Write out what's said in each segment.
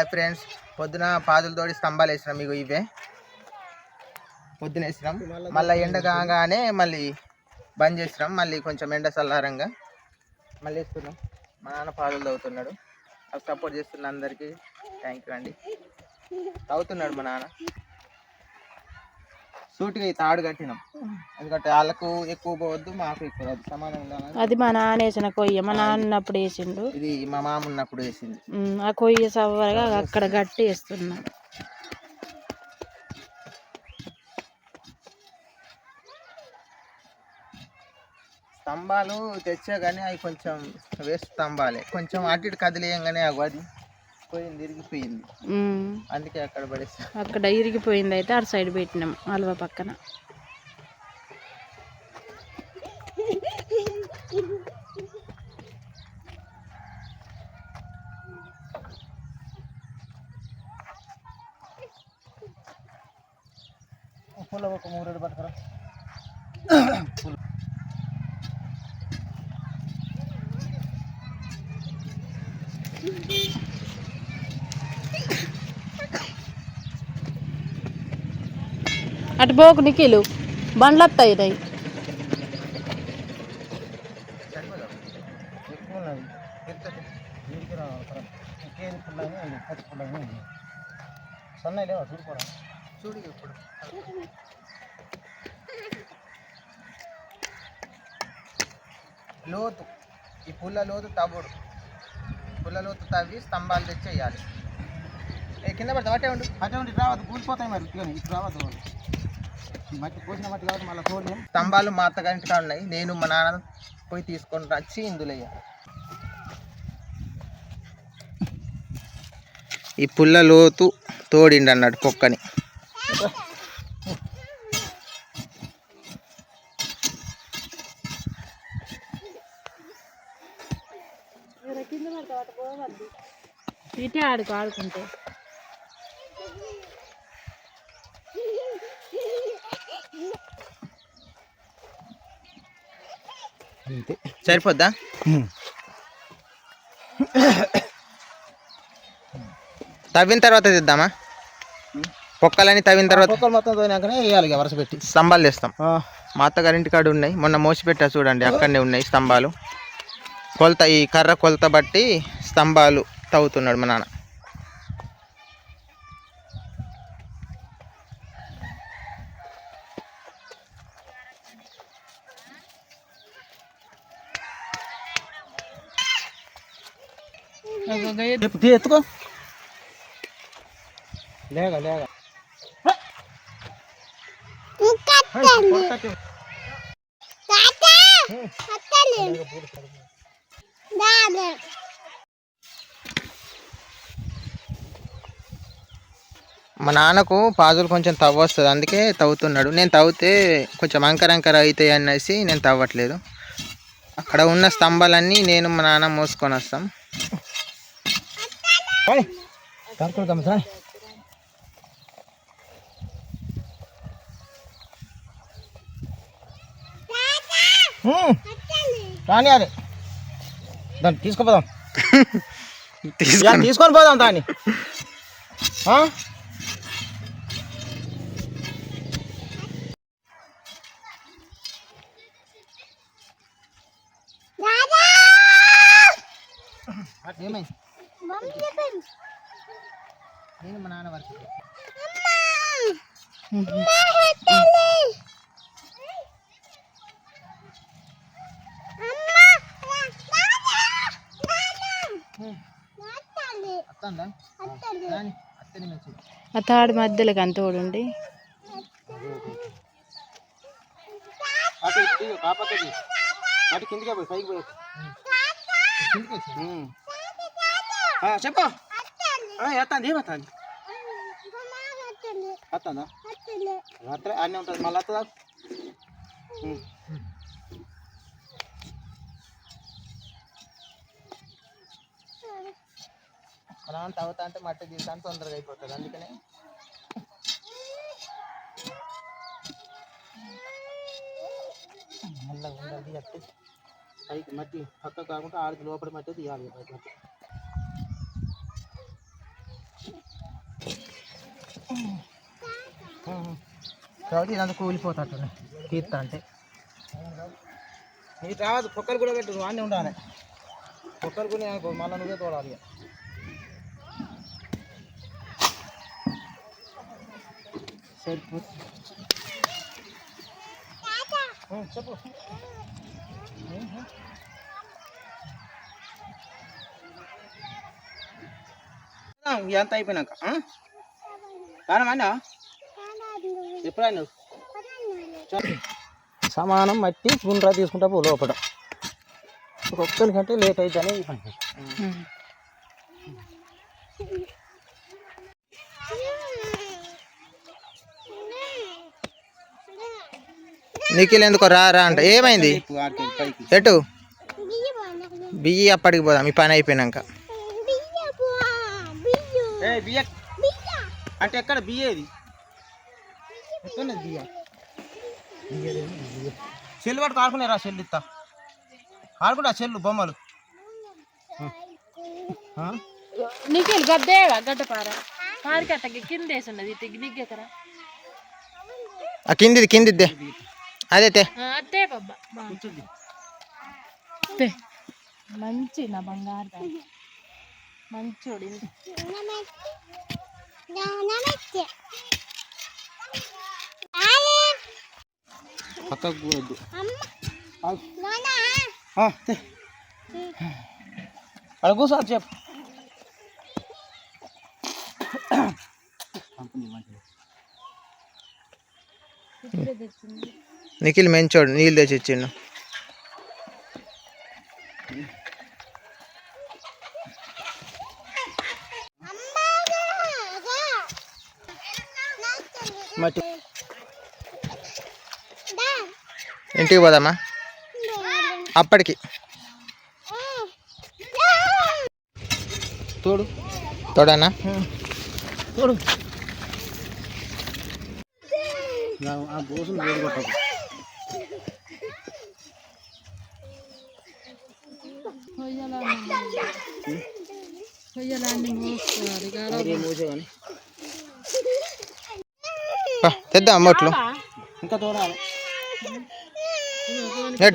Hi friends, పొద్దున పాదులతోటి స్తంభాలు వేసినాం. మీకు ఇవే పొద్దున వేసినాం, మళ్ళీ ఎండ కాగానే మళ్ళీ బంద్ చేసినాం. మళ్ళీ కొంచెం ఎండ చల్లారంగా మళ్ళీ వేస్తున్నాం. మా నాన్న పాదులు తవ్వుతున్నాడు. అవి సపోర్ట్ చేస్తున్న అందరికీ థ్యాంక్ యూ అండి. తవ్వుతున్నాడు మా నాన్న. సూటిగా ఈ తాడు కట్టినాం, ఎందుకంటే వాళ్ళకు ఎక్కువ పోవద్దు, మాకు ఎక్కువ పోవద్దు, సమానం ఉండాలి. అది మా నాన్న వేసిన కొయ్య, మా నాన్న ఉన్నప్పుడు వేసిండు. ఇది మా మామ ఉన్నప్పుడు వేసింది. ఆ కొయ్య సవ్వరగా అక్కడ గట్టి వేస్తున్నా. స్తంభాలు తెచ్చా కానీ అవి కొంచెం వేస్ట్ స్తంభాలే. కొంచెం అటు ఇటు కదిలేయంగానే అది పోయింది, ఇరిగిపోయింది. అందుకే అక్కడ పడేస్తా. అక్కడ ఇరిగిపోయింది, అయితే అటు సైడ్ పెట్టినాం అలవ పక్కన. పూల ఒక 3 పట్టుకరా. అటు పోకు నిఖిలు, బండ్లు వస్తాయి. సన్నయ్య లేవా చూడుకోరా, చూడు ఇప్పుడు లోతు, ఈ పుల్ల లోతు తవ్వుడు, పుల్ల లోతు తవ్వి స్తంభాలు తెచ్చేయాలి. కింద పడతాం, అటే ఉండి రావద్దు, కూలిపోతాయి. మరి ఇటు రావద్దు, మట్టి పోసిన మట్టి కాబట్టి మళ్ళీ తోలేం. స్తంభాలు మా అత్తగారింటి కాడ ఉన్నాయి. నేను మా నాన్న పోయి తీసుకొని వచ్చి ఇందులో ఈ పుల్ల లోతు తోడిండి అన్నాడు పొక్కని. ఇటే ఆడుకుంటే సరిపోద్దా? తవ్విన తర్వాత తెద్దామా? పొక్కలని తవ్విన తర్వాత పొక్కలు మొత్తం తవ్వినాకనే వేయాలి, వరుస పెట్టి స్తంభాలు తెస్తాం. మా అత్తగారింటి కాడ ఉన్నాయి, మొన్న మోసిపెట్టా చూడండి, అక్కడనే ఉన్నాయి స్తంభాలు. కొలత, ఈ కర్ర కొలత బట్టి స్తంభాలు తవ్వుతున్నాడు మా నాన్న. ఎత్తుకో, లేగా లేగా మా నాన్నకు పాజులు కొంచెం తవ్వొస్తుంది, అందుకే తవ్వుతున్నాడు. నేను తవ్వుతే కొంచెం అంకర అవుతాయి అనేసి నేను తవ్వట్లేదు. అక్కడ ఉన్న స్తంభాలన్నీ నేను మా నాన్న మోసుకొని వస్తాం. కానీ అదే దాన్ని తీసుకుపోదాం, తీసుకొని పోదాం దాన్ని. ఏమైంది? నేను మా నాన్న వరకు ఆ తాడు మధ్యలోకి అంత తోడుండి. కిందికి పోయి పైకి పోయి చెప్పు. ఎత్తాంది, ఏమవుతుంది? వస్తుందా? అట్లే అన్నీ ఉంటుంది, మళ్ళీ వస్తుందా? మనం తవ్వుతా అంటే మట్టి తీస్తా తొందరగా అయిపోతుంది, అందుకనే మెల్లగా ఉండాలి. అట్టే పైకి మట్టి పక్క కాకుండా ఆడికి లోపల మట్టి తీయాలి. తర్వాత ఇదంతా కూలిపోతాడు తీర్తా అంటే నీకు రావద్దు. పొక్కలు కూడా పెట్టు, నువ్వు అన్నీ ఉండాలి. పొక్కలు కూడా మళ్ళీ నువ్వే తోడాలి. సరిపో చెప్పు. ఎంత అయిపోయినాక కానమన్నా ఎప్పుడైనా సమానం మట్టి గుండ్రా తీసుకుంటా పో లోపల. ఒక్కరికంటే లేట్ అవుతుందని ఈ పని. నిఖిల్ ఎందుకో రా రా అంట. ఏమైంది? ఎటు బియ్యి అప్పటికి పోదాం ఈ పని అయిపోయినాక. అంటే ఎక్కడ బియ్యేది? బియ్య చెల్లు పట్టుకు ఆడుకునేరా. చెల్లు ఇస్తా ఆడుకుంటా. చెల్లు బొమ్మలు నిఖిల్ గద్దేవా గడ్డపారా పారికట్టకి కింద వేసి ఉన్నది దిగ్గెక్కరా. కిందిది కిందిద్దే అదే అదే బాబా మంచి నా బంగారు మంచోడి. పక్కకు పోవద్దు. అక్కడ కూర్చో చెప్పు. నిఖిల్ మంచోడు, నీళ్ళు తెచ్చి ఇచ్చిండు. మట్టి ఇంటికి పోదామా అప్పటికి? తోడు తోడనా తోడు. ఆ బోసు వేడి కొట్టకు. తెద్దాం మొట్లు ఇంకా తోడాలి.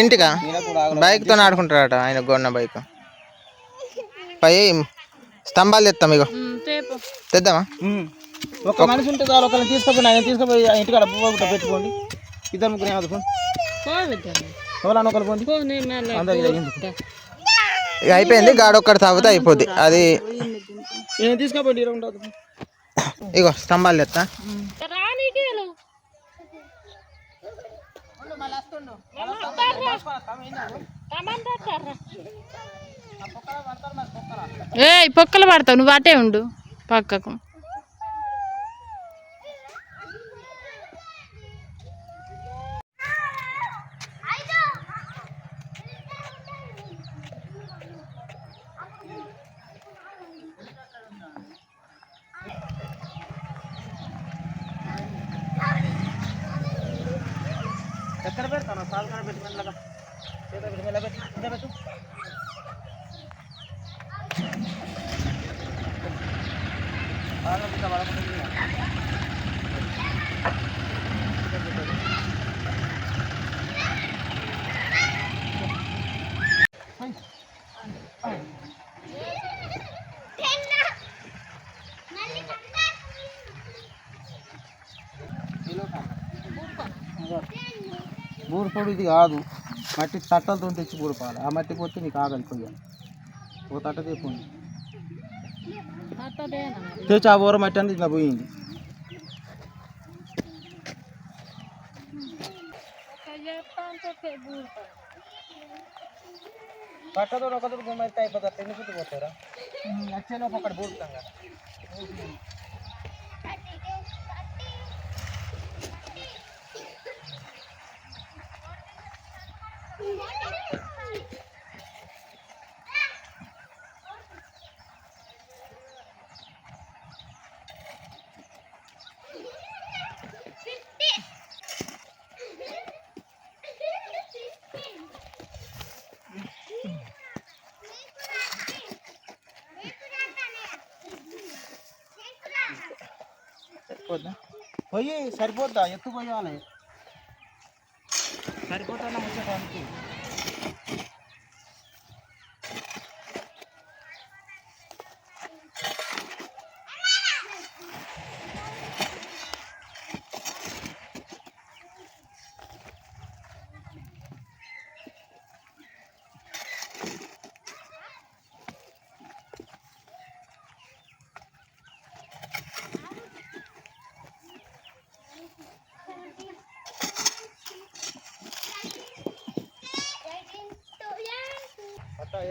ఇంటికా బైక్తో ఆడుకుంటారట ఆయన. గొన్న బైక్ పై స్తంభాలు తెస్తాం. ఇగో తెద్దామా? ఒక మనిషి ఉంటే చాలు. ఒకరిని తీసుకుపోయి ఆయన తీసుకుపోయి ఇంటికాడ పువ్వు పెట్టుకోండి. ఇద్దరు ముగ్గురు ఆదుకోండి. ఎవరన్నా ఒకరు పోండి. ఇక అయిపోయింది. గాడొక్కడి తాగితే అయిపోద్ది అది. నేను తీసుకుపోయి ఇగో స్తంభాలు తెస్తా. పొక్కలు పడతావు నువ్వు అటే ఉండు పక్కకు. ఎక్కడ పెడతాను? సాల్కడ పెట్టి మెల్లగా చేత పెట్టి మెల్ల పెట్టి ఇంత పెట్టు. బూరుపొడి ఇది కాదు, మట్టి తట్టలతో తెచ్చి బూరపాలి. ఆ మట్టి పోతే నీకు ఆగలి కొయ్యాలి. ఓ తట్ట తెప్పండి తెచ్చి ఆ బూర మట్టి అంటే ఇట్లా పోయింది. పట్టతో ఒకటి గుమ్మైతే అయిపోతారు. ఎన్ని చుట్టూ పోతారా? వచ్చేలోపు ఒకటి బూరుతాం కదా. సరిపోద్దా పొయ్యి సరిపోద్దా ఎత్తు పోయాలి సరిపోతా వచ్చేటానికి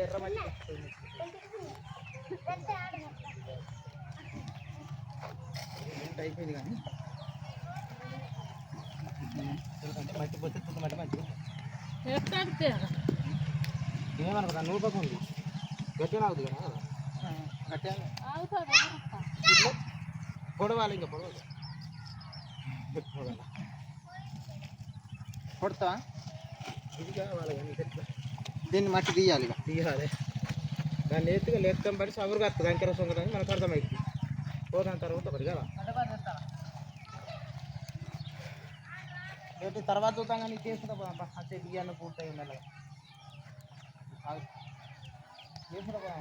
ఎర్ర మట్టి అయిపోయింది కానీ మట్టి పోతే తుట్టు మట్టి మంచిగా ఏమనుకుంటా నూరు పక్క ఉంది గట్టిగా అవుతుంది కదా గట్టిగా పొడవాలి ఇంకా పొడవాలి కొడతా ఇది కావాలి కానీ దీన్ని మట్టి తీయాలి తీయాలి దాన్ని ఎత్తుగా లేస్తాం పడి సగురుగా వస్తుంది అంకెర సొంగదని మనకు అర్థమైంది పోదాం తర్వాత ఒకటి కదా రేపు తర్వాత చూద్దాం కానీ చేసుకుంటా అంటే బియ్యాన్ని పూర్తయి ఉండాలి చేసుకుంటా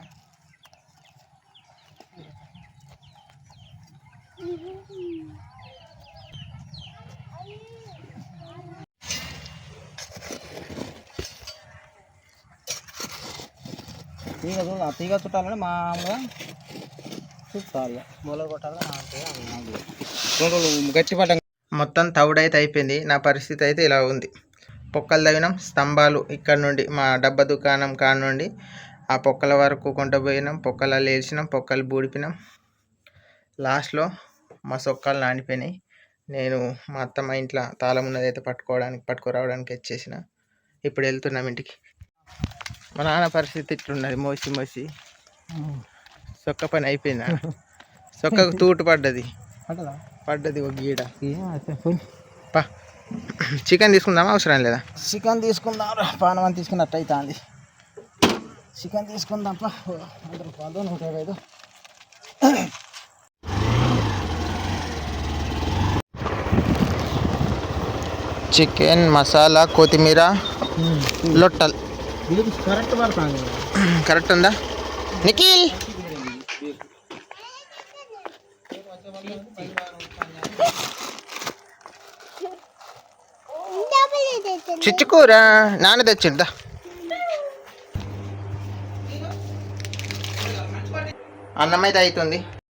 తీగ చుట్టాలంటే మామూలుగా చుట్టాలి మూలలు కొట్టాలి గట్టి పడ్డ మొత్తం తవుడైతే అయిపోయింది నా పరిస్థితి అయితే ఇలా ఉంది పొక్కలు తగినాం స్తంభాలు ఇక్కడ నుండి మా డబ్బా దుకాణం కాడ నుండి ఆ పొక్కల వరకు కొంట పోయినాం పొక్కలలో వేసినాం పొక్కలు బూడిపినాం లాస్ట్లో మా సొక్కలు నానిపోయినాయి నేను మా అత్తమ్మ ఇంట్లో తాళం ఉన్నది అయితే పట్టుకురావడానికి వచ్చేసిన ఇప్పుడు వెళ్తున్నాం ఇంటికి మా నాన్న పరిస్థితి ఇట్లున్నది మోసి మోసి సొక్క పని అయిపోయిందా సొక్కకు తూటు పడ్డది ఒక గీడ పా చికెన్ తీసుకుందామా అవసరం లేదా చికెన్ తీసుకుందాం పానం అని తీసుకున్నట్టు అవుతుంది చికెన్ తీసుకుందాం పా 100 రూపాయలు 125 చికెన్ మసాలా కొత్తిమీర లొట్టల్ కరెక్ట్ పడుతుంది కరెక్ట్ ఉందా నిఖిల్ చిచ్చుకూర నాన్న తెచ్చిందా అన్నం అయితే అవుతుంది